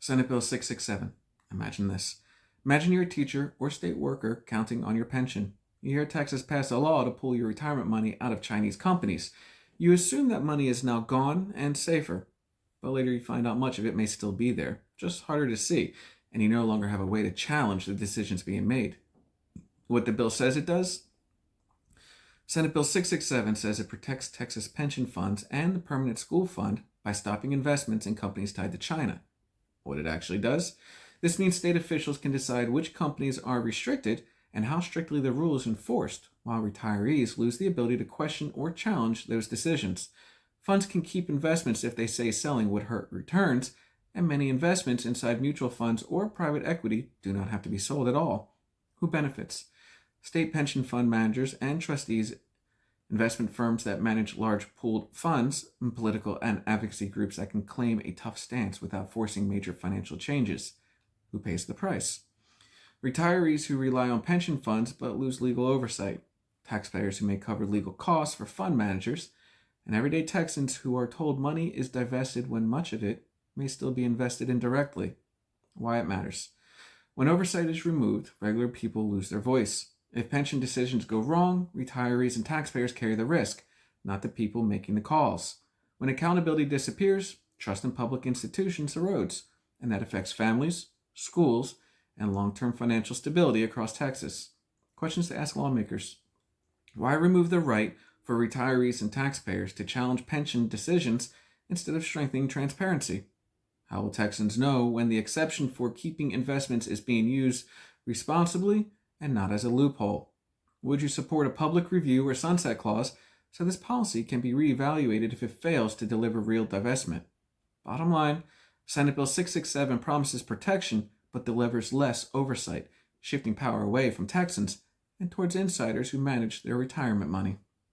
Senate Bill 667. Imagine this. Imagine you're a teacher or state worker counting on your pension. You hear Texas passed a law to pull your retirement money out of Chinese companies. You assume that money is now gone and safer, but later you find out much of it may still be there, just harder to see, and you no longer have a way to challenge the decisions being made. What the bill says it does? Senate Bill 667 says it protects Texas pension funds and the permanent school fund by stopping investments in companies tied to China. What it actually does? This means state officials can decide which companies are restricted and how strictly the rule is enforced, while retirees lose the ability to question or challenge those decisions. Funds can keep investments if they say selling would hurt returns, and many investments inside mutual funds or private equity do not have to be sold at all. Who benefits? State pension fund managers and trustees, investment firms that manage large pooled funds, and political and advocacy groups that can claim a tough stance without forcing major financial changes. Who pays the price? Retirees who rely on pension funds but lose legal oversight, taxpayers who may cover legal costs for fund managers, and everyday Texans who are told money is divested when much of it may still be invested indirectly. Why it matters. When oversight is removed, regular people lose their voice. If pension decisions go wrong, retirees and taxpayers carry the risk, not the people making the calls. When accountability disappears, trust in public institutions erodes, and that affects families, schools, and long-term financial stability across Texas. Questions to ask lawmakers. Why remove the right for retirees and taxpayers to challenge pension decisions instead of strengthening transparency? How will Texans know when the exception for keeping investments is being used responsibly and not as a loophole? Would you support a public review or sunset clause so this policy can be reevaluated if it fails to deliver real divestment? Bottom line, Senate Bill 667 promises protection but delivers less oversight, shifting power away from Texans and towards insiders who manage their retirement money.